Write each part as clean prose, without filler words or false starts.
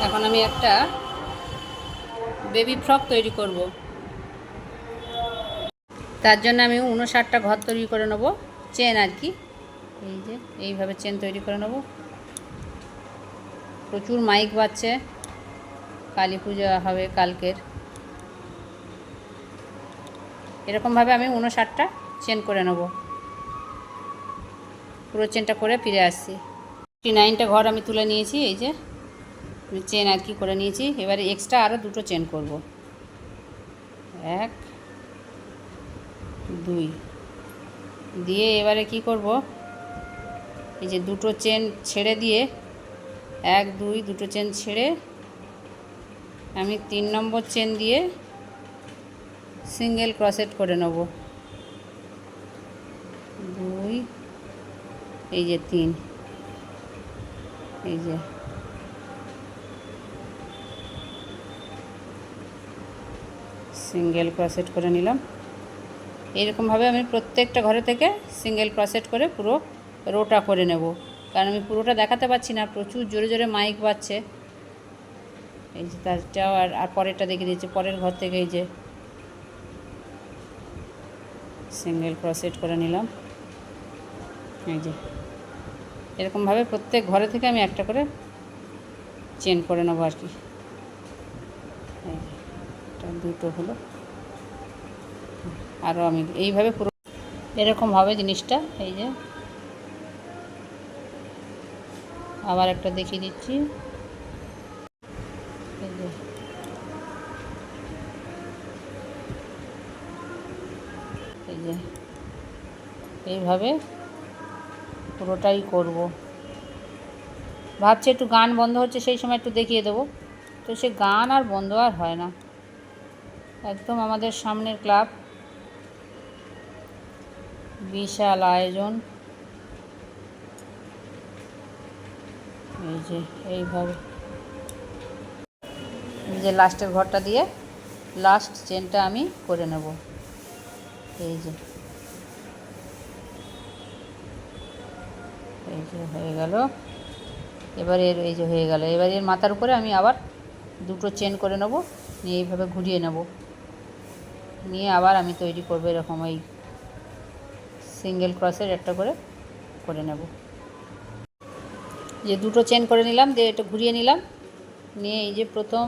এখন আমি একটা বেবি ফ্রক তৈরি করব। তার জন্য আমি 59টা ঘর তৈরি করে নেব, চেন আর কি। এই যে এইভাবে চেন তৈরি করে নেব। প্রচুর মাইক বাজছে, কালী পূজা হবে কালকের। এরকমভাবে আমি 59টা চেন করে নেব। পুরো চেনটা করে ফিরে আসছি। 59টা ঘর আমি তুলে নিয়েছি। এই যে চেন আর কি করে নিয়েছি। এবারে এক্সট্রা আরও দুটো চেন করব। 1 2 দিয়ে এবারে কি করব, এই যে দুটো চেন ছেড়ে দিয়ে 1 2 দুটো চেন ছেড়ে আমি 3 নম্বর চেন দিয়ে সিঙ্গেল ক্রসেট করে নেব। 2 এই যে 3, এই যে সিঙ্গেল ক্রসেট করে নিলাম। এরকমভাবে আমি প্রত্যেকটা ঘরে থেকে সিঙ্গেল ক্রসেট করে পুরো রোটা করে নেব, কারণ আমি পুরোটা দেখাতে পাচ্ছি না, প্রচুর জোরে জোরে মাইক বাজছে। এই যে তারটাও আর পরেরটা দেখে দিয়েছি। পরের ঘর থেকে এই যে সিঙ্গেল ক্রসেট করে নিলাম। এই যে এরকমভাবে প্রত্যেক ঘরে থেকে আমি একটা করে চেন করে নেবো আর কি। এই যে এটা দুটো হলো, আরও আমি এইভাবে পুরো এরকম হবে জিনিসটা। এই যে আবার একটা দেখিয়ে দিচ্ছি। এই যে এই যে এইভাবে পুরোটাই করব। ভাবছি একটু গান বন্ধ হচ্ছে, সেই সময় একটু দেখিয়ে দেবো, তো সে গান আর বন্ধ আর হয় না। একদম আমাদের সামনের ক্লাব, বিশাল আয়োজন। এই যে এইভাবে এই যে লাস্টের ঘরটা দিয়ে লাস্ট চেনটা আমি করে নেব। এই যে এই যে হয়ে গেল। এবার এই যে হয়ে গেল। এবার এর মাথার উপরে আমি আবার দুটো চেন করে নেব, নিয়ে এইভাবে ঘুরিয়ে নেব, নিয়ে আবার আমি তৈরি করব এরকম এই সিঙ্গেল ক্রসের একটা করে করে নেব। যে দুটো চেন করে নিলাম, দিয়ে এটা ঘুরিয়ে নিলাম, নিয়ে এই যে প্রথম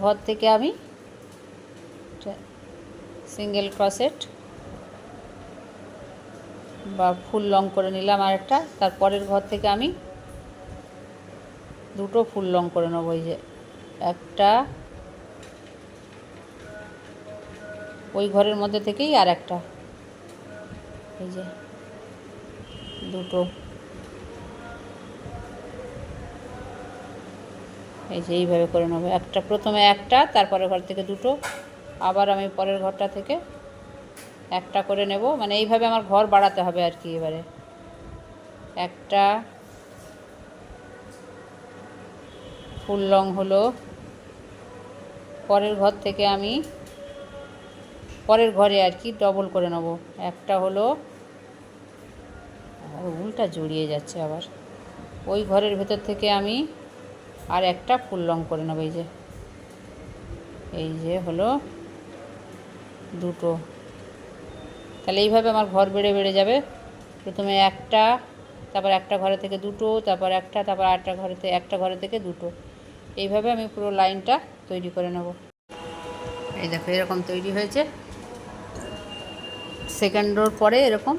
ঘর থেকে আমি সিঙ্গেল ক্রসেট বা ফুল লং করে নিলাম আরেকটা। তারপরের ঘর থেকে আমি দুটো ফুল লং করে নেব। এই যে একটা ওই ঘরের মধ্যে থেকেই আর একটা, এই যে দুটো, এই যে এইভাবে করে নেবো। একটা প্রথমে একটা, তারপরের ঘর থেকে দুটো, আবার আমি পরের ঘরটা থেকে একটা করে নেব। মানে এইভাবে আমার ঘর বাড়াতে হবে আর কি। এবারে একটা ফুল লং হলো, পরের ঘর থেকে আমি পরের ঘরে আর কি ডবল করে নেব। একটা হলো, আর উল্টা জড়িয়ে যাচ্ছে আবার। ওই ঘরের ভেতর থেকে আমি আর একটা ফুল লং করে নেব। এই যে হলো দুটো। তাহলে এইভাবে আমার ঘর বেড়ে বেড়ে যাবে। প্রথমে একটা, তারপর একটা ঘরে থেকে দুটো, তারপর একটা, তারপর আরেকটা ঘরে থেকে একটা, ঘরে থেকে দুটো। এইভাবে আমি পুরো লাইনটা তৈরি করে নেব। এই দেখো এরকম তৈরি হয়েছে। সেকেন্ড রোর পরে এরকম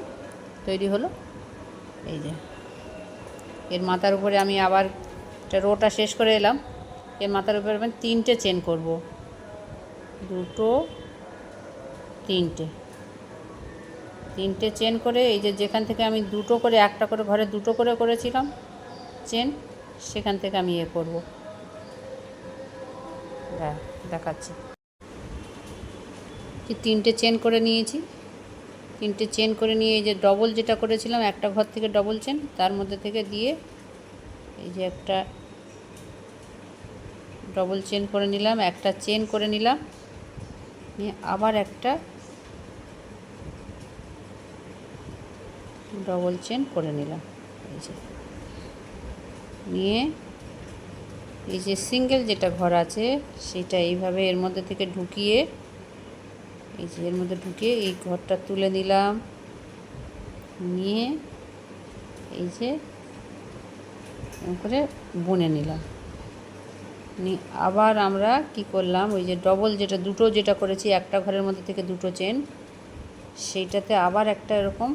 তৈরি হলো। এই যে এর মাথার উপরে আমি আবার রোটা শেষ করে এলাম। এর মাথার উপরে আমি 3টে চেন করব, দুটো, তিনটে চেন করে এই যে যেখান থেকে আমি দুটো করে একটা করে ঘরে দুটো করে করেছিলাম চেন, সেখান থেকে আমি করব। দেখাচ্ছি কি 3টে চেন করে নিয়েছি। 3টে চেন করে নিয়ে এই যে ডবল যেটা করেছিলাম একটা ঘর থেকে ডবল চেন, তার মধ্যে থেকে দিয়ে এই যে একটা ডবল চেন করে নিলাম, একটা চেন করে নিলাম, নিয়ে আবার একটা ডবল চেন করে নিলাম। এই যে নিয়ে এই যে সিঙ্গেল যেটা ঘর আছে সেটা এইভাবে এর মধ্যে থেকে ঢুকিয়ে, এই যে এর মধ্যে ঢুকিয়ে এই ঘরটা তুলে নিলাম, নিয়ে এই যে এরকম করে বুনে নিলাম। আবার আমরা কি করলাম, ওই যে ডবল যেটা দুটো যেটা করেছি একটা ঘরের মধ্যে থেকে দুটো চেন, সেইটাতে আবার একটা এরকম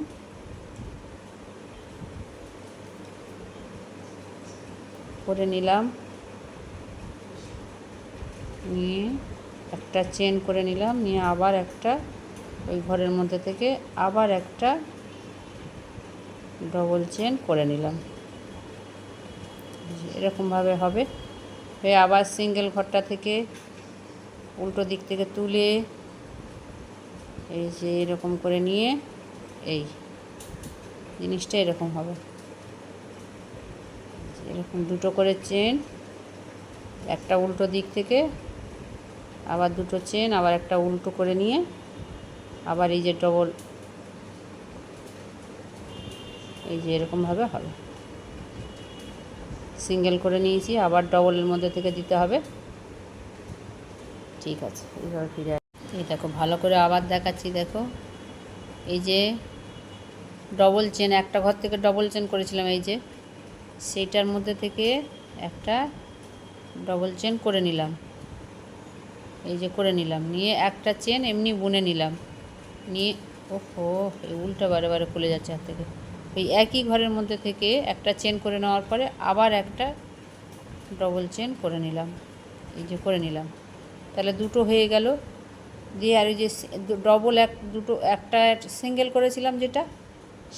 করে নিলাম, নিয়ে একটা চেন করে নিলাম, নিয়ে আবার একটা ওই ঘরের মধ্যে থেকে আবার একটা ডবল চেন করে নিলাম। এরকমভাবে হবে। হয়ে আবার সিঙ্গেল ঘরটা থেকে উল্টো দিক থেকে তুলে এই যে এরকম করে নিয়ে এই জিনিসটা এরকম হবে। এরকম দুটো করে চেন, একটা উল্টো দিক থেকে আবার দুটো চেন, আবার একটা উল্টো করে নিয়ে আবার এই যে ডবল, এই যে এরকমভাবে হবে। সিঙ্গেল করে নিয়েছি, আবার ডবলের মধ্যে থেকে দিতে হবে। ঠিক আছে, এইভাবে ফিরে এই দেখো ভালো করে আবার দেখাচ্ছি। দেখো এই যে ডবল চেন, একটা ঘর থেকে ডবল চেন করেছিলাম, এই যে সেইটার মধ্যে থেকে একটা ডবল চেন করে নিলাম, এই যে করে নিলাম, নিয়ে একটা চেন এমনি বুনে নিলাম, নিয়ে ওহো এই উল্টা বারে বারে খুলে যাচ্ছে হাত থেকে। ওই একই ঘরের মধ্যে থেকে একটা চেন করে নেওয়ার পরে আবার একটা ডবল চেন করে নিলাম, এই যে করে নিলাম, তাহলে দুটো হয়ে গেল। দিয়ে আর ওই যে ডবল দুটো একটা সিঙ্গেল করেছিলাম যেটা,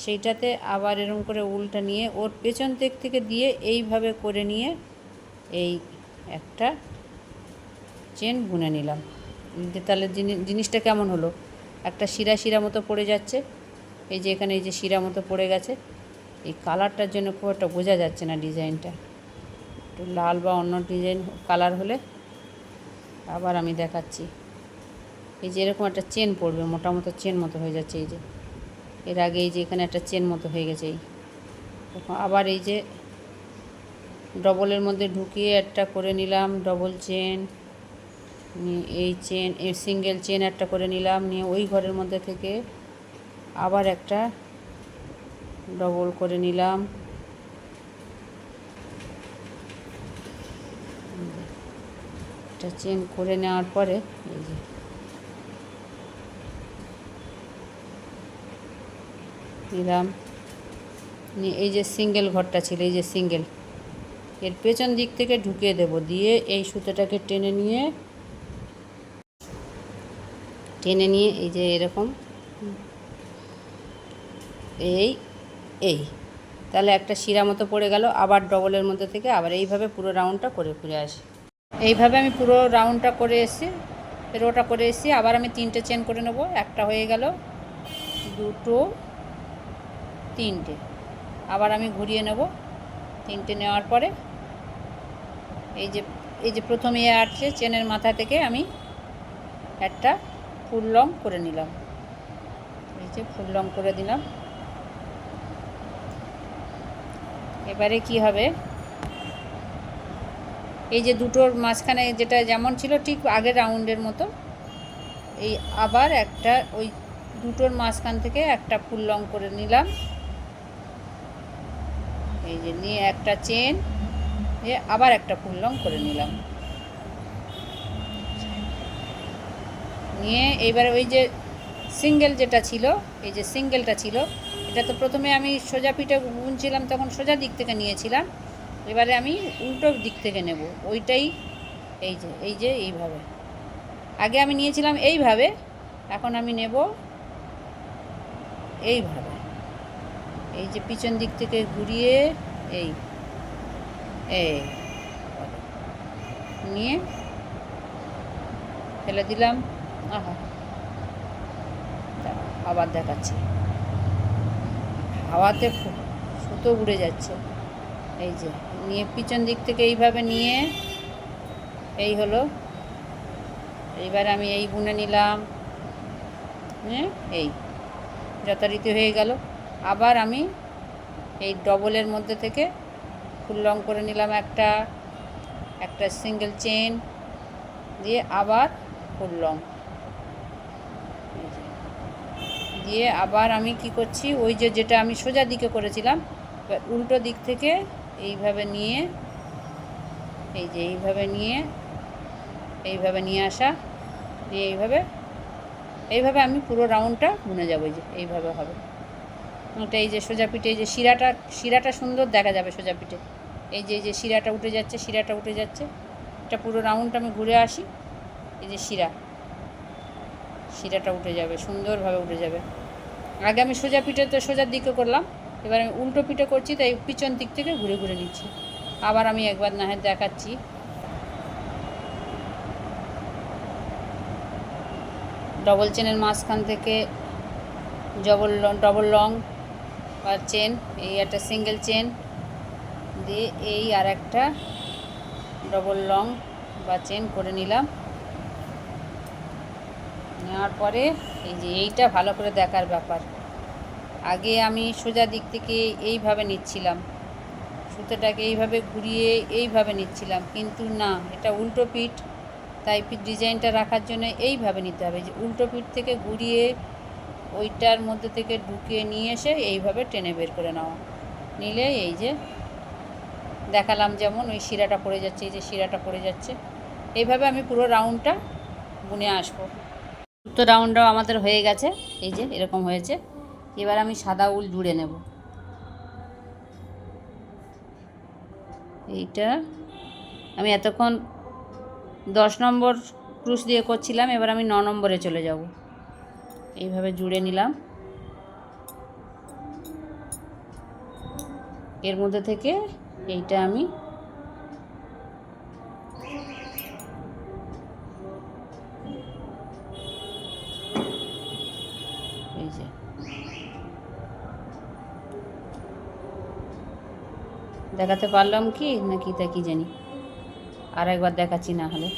সেইটাতে আবার এরকম করে উল্টা নিয়ে ওর পেছন দিক থেকে দিয়ে এইভাবে করে নিয়ে এই একটা চেন বুনে নিলাম। তাহলে জিনিসটা কেমন হলো, একটা শিরা শিরা মতো পড়ে যাচ্ছে, এই যে এখানে এই যে শিরা মতো পড়ে গেছে। এই কালারটার জন্য খুব একটা বোঝা যাচ্ছে না ডিজাইনটা, একটু লাল বা অন্য ডিজাইন কালার হলে আবার আমি দেখাচ্ছি। এই যে এরকম একটা চেন পড়বে, মোটা মতো চেন মতো হয়ে যাচ্ছে, এই যে এর আগে এই যে এখানে একটা চেন মতো হয়ে গেছে। এই আবার এই যে ডবলের মধ্যে ঢুকিয়ে একটা করে নিলাম ডবল চেন, এই চেন এই সিঙ্গেল চেন একটা করে নিলাম, নিয়ে ওই ঘরের মধ্যে থেকে আবার একটা ডবল করে নিলাম, একটা চেন করে নেওয়ার পরে এই যে নিলাম, নিয়ে এই যে সিঙ্গেল ঘরটা ছিল, এই যে সিঙ্গেল এর পেছন দিক থেকে ঢুকিয়ে দেব, দিয়ে এই সুতোটাকে টেনে নিয়ে এই যে এরকম এই তাহলে একটা শিরা মতো পড়ে গেল। আবার ডবলের মধ্যে থেকে আবার এইভাবে পুরো রাউন্ডটা করে ফিরে আসি। এইভাবে আমি পুরো রাউন্ডটা করে এসেছি, রোটা করে এসেছি। আবার আমি তিনটে চেন করে নেব, একটা হয়ে গেল, দুটো, তিনটে, আবার আমি ঘুরিয়ে নেব। তিনটে নেওয়ার পরে এই যে প্রথমে আসছে চেনের মাথা থেকে আমি একটা ফুল লং করে নিলাম, এই যে ফুল লং করে দিলাম। এবারে কি হবে, এই যে দুটোর মাঝখানে যেটা যেমন ছিল ঠিক আগের রাউন্ডের মতো, এই আবার একটা ওই দুটোর মাঝখান থেকে একটা ফুল লং করে নিলাম, এই যে নিয়ে একটা চেন দিয়ে আবার একটা ফুল লং করে নিলাম, নিয়ে এইবারে ওই যে সিঙ্গেল যেটা ছিল, এই যে সিঙ্গেলটা ছিল, এটা তো প্রথমে আমি সোজা পিঠে বুনছিলাম, তখন সোজা দিক থেকে নিয়েছিলাম, এবারে আমি উল্টো দিক থেকে নেব ওইটাই। এই যে এইভাবে আগে আমি নিয়েছিলাম এইভাবে, এখন আমি নেব এইভাবে, এই যে পিছন দিক থেকে ঘুরিয়ে এই নিয়ে ফেলে দিলাম। আহা, আবার দেখাচ্ছি, হাওয়াতে সুতো উড়ে যাচ্ছে। এই যে নিয়ে পিছন দিক থেকে এইভাবে নিয়ে এই হলো। এইবার আমি এই বুনে নিলাম, এই যথারীতি হয়ে গেল। আবার আমি এই ডবলের মধ্যে থেকে ফুল লং করে নিলাম একটা, একটা সিঙ্গেল চেন দিয়ে আবার ফুল লং দিয়ে আবার আমি কি করছি, ওই যেটা আমি সোজা দিকে করেছিলাম উল্টো দিক থেকে এইভাবে নিয়ে এই যে এইভাবে নিয়ে আসা দিয়ে এইভাবে আমি পুরো রাউন্ডটা বুনে যাবো। এই যে এইভাবে হবে ওটা। এই যে সোজা পিঠে এই যে শিরাটা সুন্দর দেখা যাবে সোজা পিঠে। এই যে শিরাটা উঠে যাচ্ছে এটা পুরো রাউন্ডটা আমি ঘুরে আসি। এই যে শিরাটা উঠে যাবে, সুন্দরভাবে উঠে যাবে। আগে আমি সোজা পিঠে তো সোজার দিকে করলাম, এবার আমি উল্টো পিঠে করছি, তাই পিছন দিক থেকে ঘুরে ঘুরে নিচ্ছি। আবার আমি একবার না হয় দেখাচ্ছি। ডবল চেনের মাঝখান থেকে ডবল লং বা চেন, এই একটা সিঙ্গেল চেন দিয়ে এই আর একটা ডবল লং বা চেন করে নিলাম। নেওয়ার পরে এই যে এইটা ভালো করে দেখার ব্যাপার। আগে আমি সোজা দিক থেকে এইভাবে নিচ্ছিলাম, সুতোটাকে এইভাবে ঘুরিয়ে এইভাবে নিচ্ছিলাম, কিন্তু না, এটা উল্টো পিঠ, তাই ডিজাইনটা রাখার জন্য এইভাবে নিতে হবে। যে উল্টো পিঠ থেকে ঘুরিয়ে ওইটার মধ্যে থেকে ঢুকিয়ে নিয়ে এসে এইভাবে টেনে বের করে নেওয়া, নিলে এই যে দেখালাম যেমন ওই শিরাটা পড়ে যাচ্ছে, এই যে শিরাটা পড়ে যাচ্ছে, এইভাবে আমি পুরো রাউন্ডটা বুনে আসবো। তো রাউন্ডটাও আমাদের হয়ে গেছে, এই যে এরকম হয়েছে। এবার আমি সাদা উল জুড়ে নেব। এইটা আমি এতক্ষণ 10 নম্বর ক্রুশ দিয়ে করছিলাম, এবার আমি 9 নম্বরে চলে যাব। এইভাবে জুড়ে নিলাম। এর মধ্যে থেকে এইটা আমি এই যে দেখাতে পারলাম কি নাকি তা কি জানি, আর একবার দেখাচ্ছি না হলে।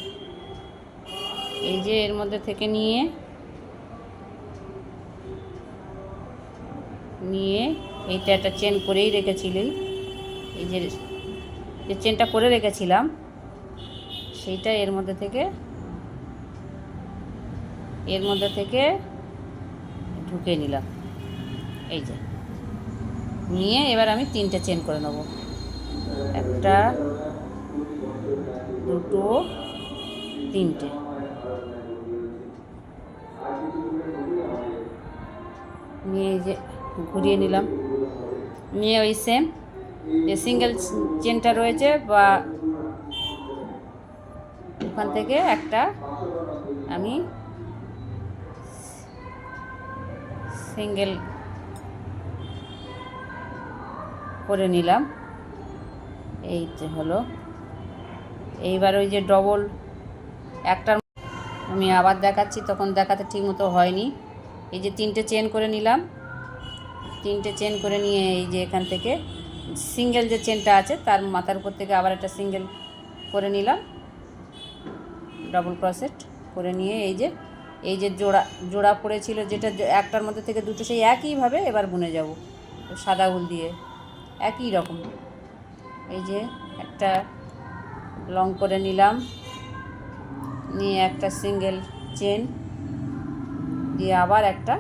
এই যে এর মধ্যে থেকে নিয়ে এইটা একটা চেন করেই রেখেছিলি, এই যে চেনটা করে রেখেছিলাম সেইটা এর মধ্যে থেকে ঢুকে নিলাম। এই যে নিয়ে এবার আমি 3টে চেন করে নেব, 1 2 3টে। নিয়ে এই যে ঘুরিয়ে নিলাম, নিয়ে ওই সেম যে সিঙ্গেল চেনটা রয়েছে বা ওখান থেকে একটা আমি সিঙ্গেল করে নিলাম। এই যে হলো। এইবার ওই যে ডবল একটার আমি আবার দেখাচ্ছি, তখন দেখাতে ঠিক মতো হয়নি। এই যে 3টে চেন করে নিলাম, 3টে চেন করে নিয়ে এই যে এখান থেকে সিঙ্গেল যে চেনটা আছে তার মাথার উপর থেকে আবার একটা সিঙ্গেল করে নিলাম, ডবল ক্রসেট করে নিয়ে এই যে জোড়া পড়েছিল যেটা একটার মধ্যে থেকে দুটো, সেই একইভাবে এবার বুনে যাব সাদা উল দিয়ে একই রকম। এই যে একটা লং করে নিলাম, নিয়ে একটা সিঙ্গেল চেন দিয়ে আবার একটা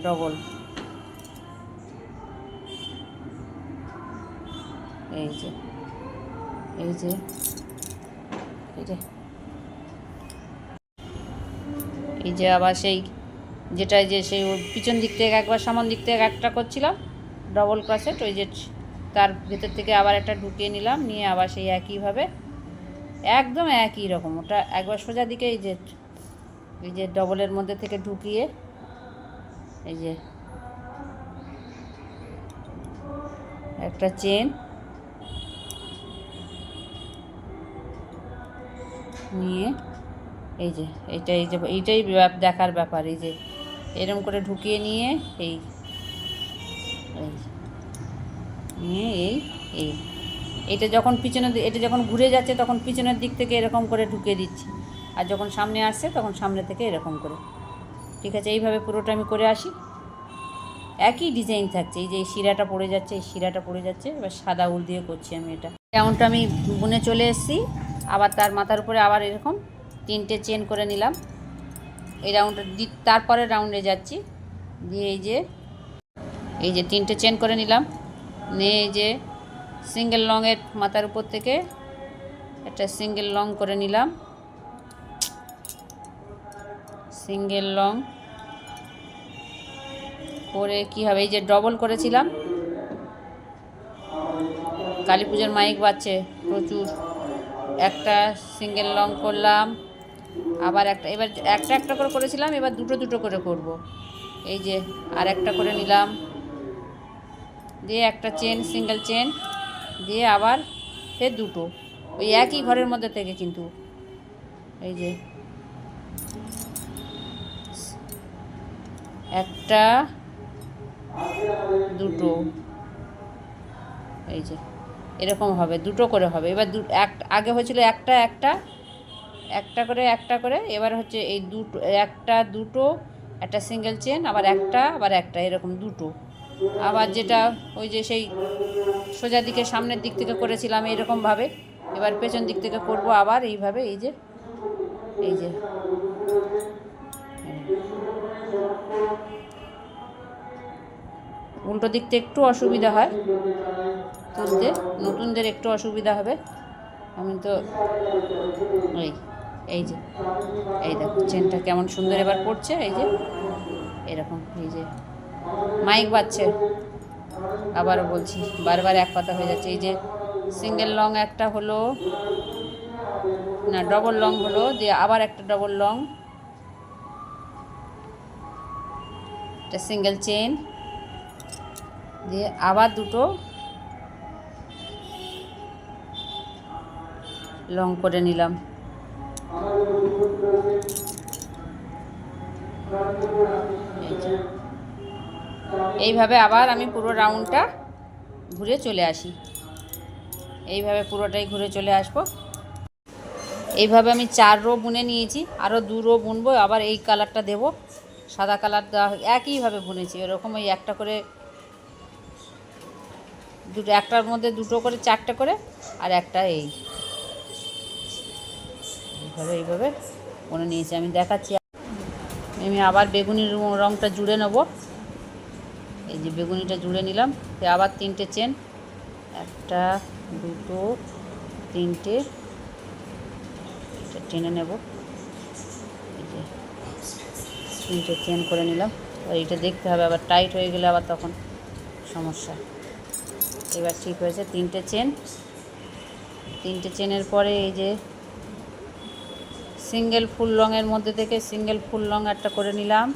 ডবল, এই যে আবার সেই যেটা যে সেই পিছন দিক থেকে একবার সামন দিক থেকে একটা করছিলাম ডবল ক্রসেট, ওই যে তার ভেতর থেকে আবার একটা ঢুকিয়ে নিলাম, নিয়ে আবার সেই একইভাবে একদম একই রকম ওটা একবার সোজা দিকে এই যে ডবলের মধ্যে থেকে ঢুকিয়ে এই যে একটা চেন নিয়ে এইটাই দেখার ব্যাপার। এই যে এরকম করে ঢুকিয়ে নিয়ে এইটা যখন এটা যখন ঘুরে যাচ্ছে তখন পিছনের দিক থেকে এরকম করে ঢুকিয়ে দিচ্ছি, আর যখন সামনে আসছে তখন সামনে থেকে এরকম করে। ঠিক আছে, এইভাবে পুরোটা আমি করে আসি। একই ডিজাইন থাকছে, এই যে এই শিরাটা পড়ে যাচ্ছে, এবার সাদা উল দিয়ে করছি আমি এটা। রাউন্ডটা আমি বুনে চলে এসেছি। আবার তার মাথার উপরে আবার এরকম 3টে চেন করে নিলাম। এই রাউন্ডটা তারপরের রাউন্ডে যাচ্ছি। দিয়ে এই যে 3টে চেন করে নিলাম, নিয়ে এই যে সিঙ্গেল লংয়ের মাথার উপর থেকে একটা সিঙ্গেল লং করে নিলাম। সিঙ্গেল লং করে কি হবে, এই যে ডবল করেছিলাম, কালী পুজোর মাইক বাজছে প্রচুর। একটা সিঙ্গেল লং করলাম, আবার একটা, এবার একটা একটা করে করেছিলাম, এবার দুটো দুটো করে করব। এই যে আর একটা করে নিলাম, দিয়ে একটা চেন, সিঙ্গেল চেন দিয়ে আবার ফের দুটো, ওই একই ঘরের মধ্যে থেকে কিন্তু। এই যে একটা, দুটো, এই যে এরকম হবে, দুটো করে হবে। এবার আগে হয়েছিল একটা একটা একটা করে একটা করে, এবার হচ্ছে এই দুটো, একটা দুটো, একটা সিঙ্গেল চেন, আবার একটা, আবার একটা, এরকম দুটো। আবার যেটা ওই যে সেই সোজা দিকে সামনের দিক থেকে করেছিলাম এরকমভাবে, এবার পেছন দিক থেকে করব আবার এইভাবে। এই যে উল্টো দিকতে একটু অসুবিধা হয় তুলতে, নতুনদের একটু অসুবিধা হবে। আমি তো এই যে এই দেখো চেনটা কেমন সুন্দর এবার পড়ছে। এই যে এরকম, এই যে মাইক বাজছে, আবারও বলছি, বারবার এক কথা হয়ে যাচ্ছে। এই যে সিঙ্গেল লং একটা হলো, না ডবল লং হলো, দিয়ে আবার একটা ডবল লং, একটা সিঙ্গেল চেন দিয়ে আবার দুটো লং করে নিলাম। এইভাবে আবার আমি পুরো রাউন্ডটা ঘুরে চলে আসি। এইভাবে পুরোটাই ঘুরে চলে আসবো। এইভাবে আমি 4 রো বুনে নিয়েছি, আরও 2 রো বুনবো। আবার এই কালারটা দেব, সাদা কালার দেওয়া একইভাবে বুনেছি এরকম। ওই একটা করে দুটো, একটার মধ্যে দুটো করে 4টে করে, আর একটা এইভাবে বুনে নিয়েছি। আমি দেখাচ্ছি। আমি আবার বেগুনির রঙটা জুড়ে নেব। এই যে বেগুনিটা জুড়ে নিলাম, আবার 3টে চেন, একটা, দুটো, 3টে টেনে নেব। এই যে 3টে চেন করে নিলাম। আর এইটা দেখতে হবে, আবার টাইট হয়ে গেলে আবার তখন সমস্যা। এবার ঠিক হয়েছে। 3টে চেন, 3টে চেনের পরে এই যে সিঙ্গেল ফুল লংয়ের মধ্যে থেকে সিঙ্গেল ফুল লং একটা করে নিলাম।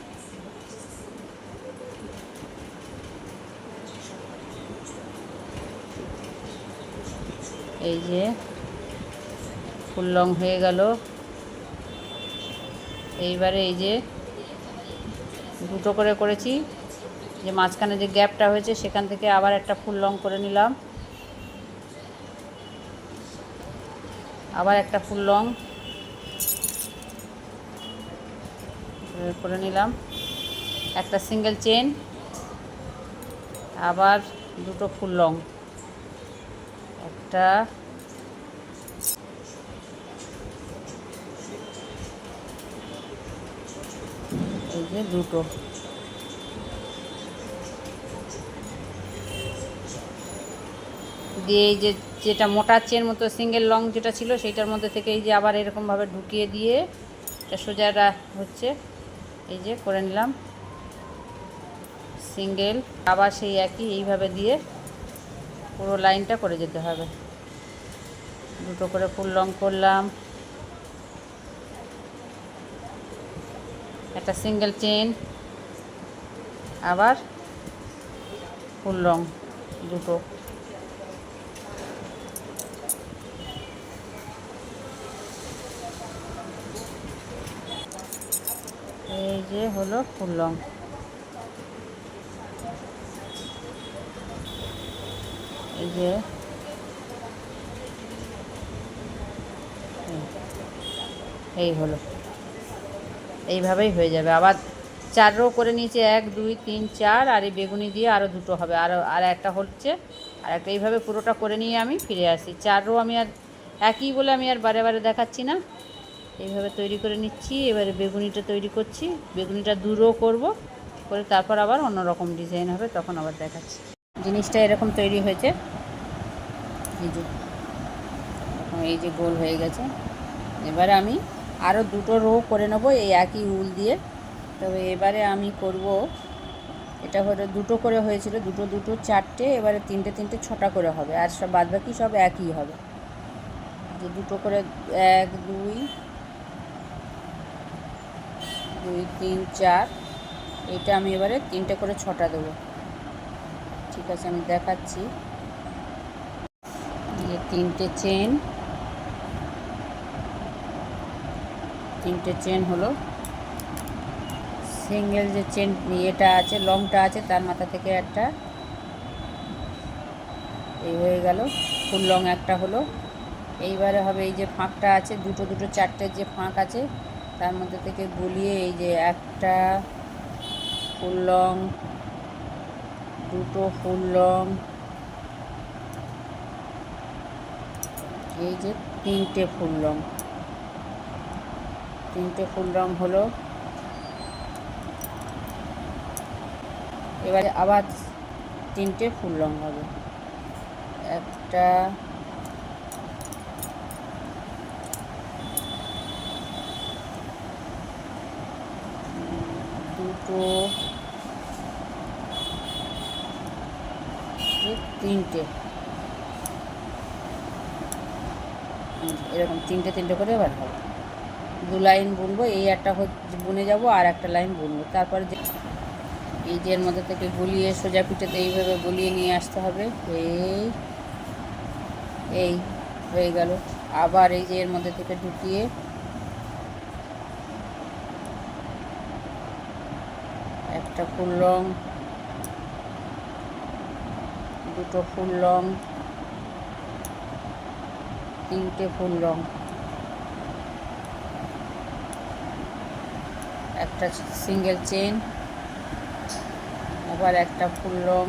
এই যে ফুল লং হয়ে গেল। এইবারে এই যে দুটো করে করেছি, যে মাঝখানে যে গ্যাপটা হয়েছে সেখান থেকে আবার একটা ফুল লং করে নিলাম, আবার একটা ফুল লং করে নিলাম, একটা সিঙ্গেল চেন, আবার দুটো ফুল লং, একটা, এই যে দুটো। দিয়ে এই যে যেটা মোটা চেন মতো সিঙ্গেল লং যেটা ছিল সেইটার মধ্যে থেকে এই যে আবার এরকমভাবে ঢুকিয়ে দিয়ে এটা সোজাটা হচ্ছে, এই যে করে নিলাম সিঙ্গেল, আবার সেই একই এইভাবে দিয়ে পুরো লাইনটা করে যেতে হবে। দুটো করে ফুল লং করলাম, একটা সিঙ্গেল চেন, আবার ফুল লং দুটো। এই যে হলো ফুল লং। এই যে এই হলো, এইভাবেই হয়ে যাবে। আবার 4 রো করে নিয়েছি, 1 2 3 4, আর এই বেগুনি দিয়ে আরও দুটো হবে, আর একটা হচ্ছে আর একটা এইভাবে পুরোটা করে নিয়ে আমি ফিরে আসি। 4 রো আমি আর একই বলে আমি আর বারে বারে দেখাচ্ছি না, এইভাবে তৈরি করে নিচ্ছি। এবারে বেগুনিটা তৈরি করছি, বেগুনিটা 2 রো করব, করে তারপর আবার অন্য রকম ডিজাইন হবে, তখন আবার দেখাচ্ছি। জিনিসটা এরকম তৈরি হয়েছে, এই যে গোল হয়ে গেছে। এবারে আমি আরও 2টো রো করে নেব এই একই উল দিয়ে। তবে এবারে আমি করব, এটা হলো 2টো করে হয়েছিল, 2টো 2টো 4টে, এবারে 3টে 3টে 6টা করে হবে, আর সব বাদবাকি সব একই হবে। যে 2টো করে 1 2 2 3 4, এইটা আমি এবারে 3টে করে 6টা দেবো। ঠিক আছে, আমি দেখাচ্ছি। এই 3টে চেন, 3টে চেন হলো, সিঙ্গেল যে চেন এটা আছে লংটা আছে তার মাথা থেকে একটা এই হয়ে গেল, ফুল লং একটা হলো। এইবারে হবে এই যে ফাঁকটা আছে, 2টো 2টো 4টের যে ফাঁক আছে তার মধ্যে থেকে গলিয়ে এই যে একটা ফুল লং, 2টো ফুল লং, এই যে 3টে ফুল লং, 3টে ফুল লং হলো। এবারে আবার 3টে ফুল লং হবে, একটা দুটো 3টে, এরকম 3টে 3টে করে এবার হবে। 2 লাইন বুনবো, এই একটা বুনে যাব আর একটা লাইন বুনবো, তারপরে যে এই যে এর মধ্যে থেকে গলিয়ে সোজা পিঠেতে এইভাবে গলিয়ে নিয়ে আসতে হবে। এই হয়ে গেল। আবার এই যে এর মধ্যে থেকে ঢুকিয়ে একটা ফুল লং, 2টো ফুল লং, 3টে ফুল লং, একটা সিঙ্গেল চেন, আবার একটা ফুল লং,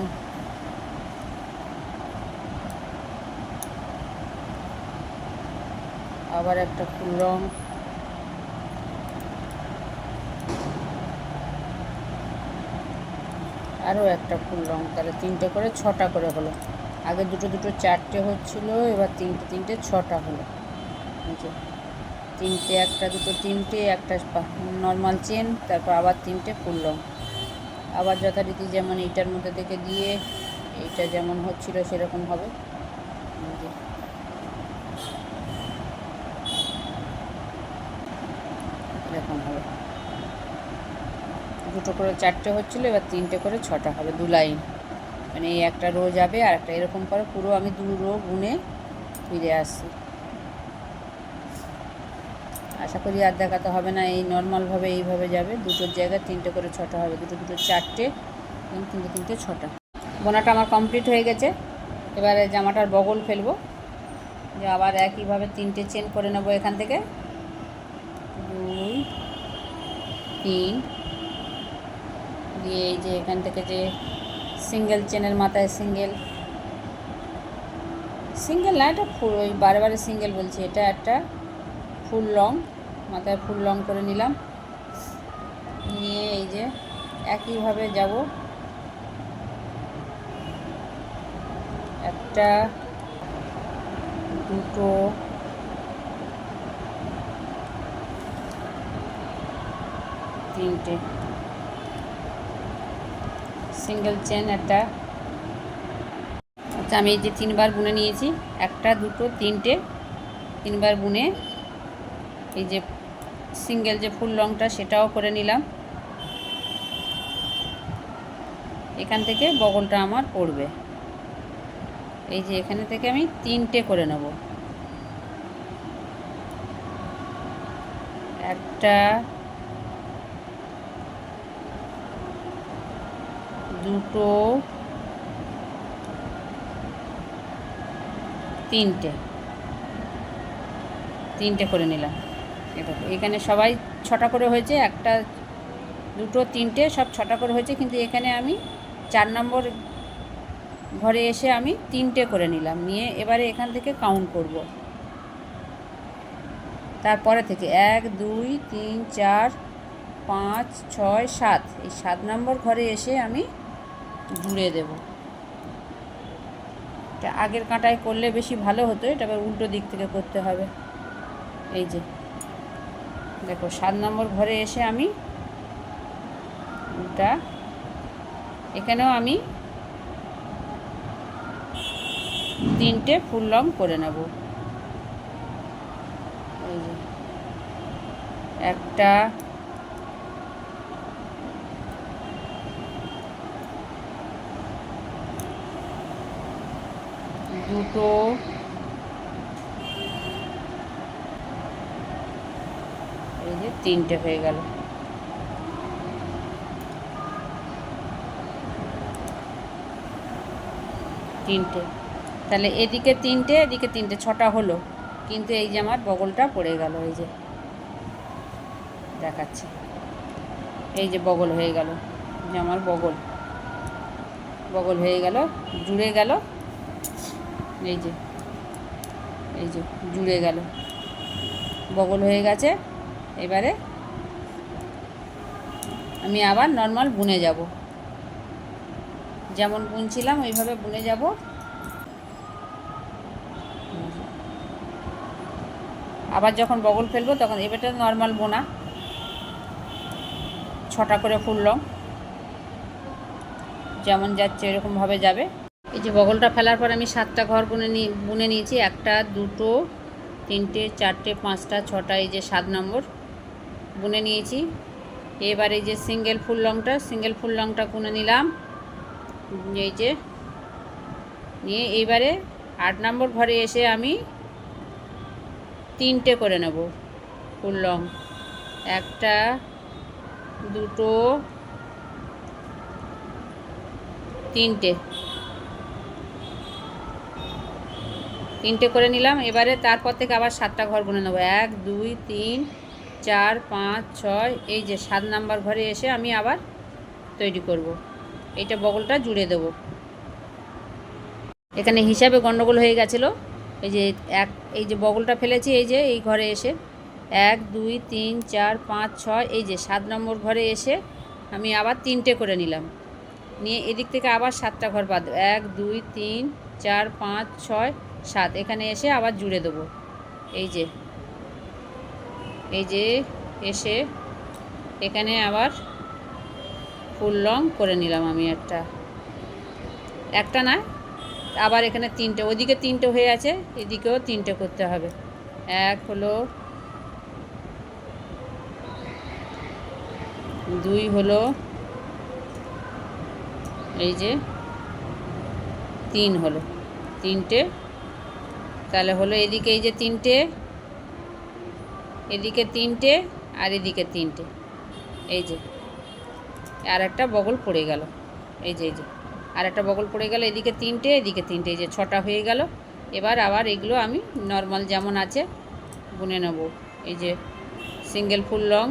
আবার একটা ফুল লং, আরও একটা ফুল লং, তাহলে 3টে করে 6টা করে হলো। আগে 2টো 2টো 4টে হচ্ছিল, এবার 3টে 3টে 6টা হলো। 3টে, একটা 2টো 3টে, একটা নর্মাল চেন, তারপর আবার 3টে ফুল লং, আবার যথারীতি যেমন এইটার মধ্যে থেকে দিয়ে এইটা যেমন হচ্ছিল সেরকম হবে। এরকম হবে, 2টো করে 4টে হচ্ছিলো, এবার 3টে করে 6টা হবে, 2 লাইন, মানে এই একটা রো যাবে আর একটা এরকম করে পুরো আমি 2 রো বুনে ফিরে আসছি। আশা করি আর দেখাতে হবে না, এই নর্মালভাবে এইভাবে যাবে, 2টোর জায়গায় 3টে করে 6টা হবে, 2টো 2টো 4টে, 3টে 3টে 6টা। বোনাটা আমার কমপ্লিট হয়ে গেছে। এবারে জামাটার বগল ফেলবো, যে আবার একইভাবে 3টে চেন করে নেব এখান থেকে, 2 3 দিয়ে এই যে এখান থেকে যে সিঙ্গেল চেনের মাথায় সিঙ্গেল না, এটা ফুল, ওই বারে বারে সিঙ্গেল বলছি, এটা একটা ফুল লং, মাথায় ফুল লং করে নিলাম, নিয়ে এই যে একইভাবে যাব, একটা 2টো 3টে সিঙ্গেল চেন একটা। আচ্ছা, আমি এই যে 3বার বুনে নিয়েছি, একটা 2টো 3টে, 3বার বুনে এই যে সিঙ্গেল যে ফুল লংটা সেটাও করে নিলাম। এখান থেকে বগলটা আমার পড়বে, এই যে এখানে থেকে আমি 3টে করে নেব, একটা 2টো 3টে করে নিলাম। দেখো এখানে সবাই 6টা করে হয়েছে, একটা 2টো 3টে সব 6টা করে হয়েছে, কিন্তু এখানে আমি 4 নম্বর ঘরে এসে আমি 3টে করে নিলাম, নিয়ে এবারে এখান থেকে কাউন্ট করব। তারপরে থেকে 1 2 3 4 5 6 7, এই 7 নম্বর ঘরে এসে আমি জুড়ে দেব। এটা আগের কাঁটায় করলে বেশি ভালো হতো, এটা আবার উল্টো দিক থেকে করতে হবে। এই যে দেখো 7 নম্বর ঘরে এসে আমি এটা এখানেও আমি 3টে ফুল লং করে নেব। এই যে একটা, দুটো, এই যে 3টে হয়ে গেল। তিনটে, তাহলে এদিকে 3টে এদিকে 3টে, 6টা হলো। কিন্তু এই যে আমার বগলটা পড়ে গেল, এই যে দেখাচ্ছি, এই যে বগল হয়ে গেল, যে আমার বগল হয়ে গেল, জুড়ে গেল। এই যে জুড়ে গেল, বগল হয়ে গেছে। এবারে আমি আবার নর্মাল বুনে যাব, যেমন বুনছিলাম ওইভাবে বুনে যাব। আবার যখন বগল ফেলবো তখন এবারটা নর্মাল বোনা, 6টা করে ফুল লং, যেমন যাচ্ছে এরকমভাবে যাবে। এই যে বগলটা ফেলার পর আমি 7টা ঘর বুনে নিয়েছি। 1 2 3 4 5 6টা, এই যে 7 নম্বর বুনে নিয়েছি। এবার এই যে সিঙ্গেল ফুল লংটা বুনে নিলাম, এই যে নিয়ে এইবারে 8 নম্বর ঘরে এসে আমি 3টে করে নেব ফুল লং। 1 2 3টে করে নিলাম। এবারে তারপর থেকে আবার 7টা ঘর বুনে নেব। 1 2 3 4 5 6, এই যে 7 নম্বর ঘরে এসে আমি আবার তৈরি করব। এইটা বগলটা জুড়ে দেব। এখানে হিসাবে গন্ডগোল হয়ে গেছিলো। এই যে বগলটা ফেলেছি, এই যে এই ঘরে এসে 1 2 3 4 5 6, এই যে 7 নম্বর ঘরে এসে আমি আবার 3টে করে নিলাম, নিয়ে এদিক থেকে আবার 7টা ঘর বাদ 1 2 3 4 5 6 7, এখানে এসে আবার জুড়ে দেবো। এই যে এসে এখানে আবার ফুল লং করে নিলাম আমি একটা না, আবার এখানে 3টে, ওদিকে 3টে হয়ে আছে, এদিকেও 3টে করতে হবে। 1 হলো, 2 হলো, এই যে 3 হলো, 3টে, তাহলে হলো এদিকে এই যে 3টে, এদিকে 3টে, আর এদিকে 3টে, এই যে আর একটা বগল পড়ে গেল, এই যে আর একটা বগল পড়ে গেল, এদিকে 3টে এদিকে 3টে, এই যে 6টা হয়ে গেল। এবার আবার এগুলো আমি নর্মাল যেমন আছে বুনে নেব। এই যে সিঙ্গেল ফুল লং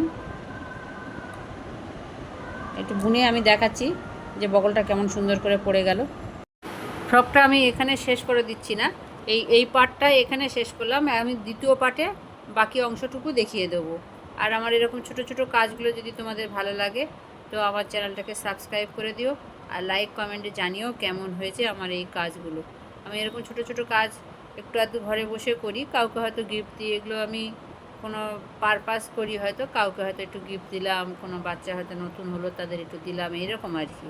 একটু বুনে আমি দেখাচ্ছি যে বগলটা কেমন সুন্দর করে পড়ে গেল। ফ্রকটা আমি এখানে শেষ করে দিচ্ছি না, এই পার্টটা এখানে শেষ করলাম। আমি দ্বিতীয় পার্টে বাকি অংশটুকু দেখিয়ে দেবো। আর আমার এরকম ছোট ছোট কাজগুলো যদি তোমাদের ভালো লাগে তো আমার চ্যানেলটাকে সাবস্ক্রাইব করে দিও, আর লাইক কমেন্টে জানিও কেমন হয়েছে আমার এই কাজগুলো। আমি এরকম ছোট ছোট কাজ একটু আধটু ঘরে বসে করি, কাউকে হয়তো গিফট দিই, এগুলো আমি কোনো পারপাস করি, হয়তো কাউকে হয়তো একটু গিফট দিলাম, কোনো বাচ্চা হয়তো নতুন হলো তাদের একটু দিলাম, এইরকম আর কি।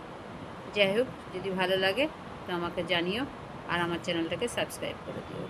যাই হোক, যদি ভালো লাগে তো আমাকে জানিও, আর আমার চ্যানেলটাকে সাবস্ক্রাইব করে দিও।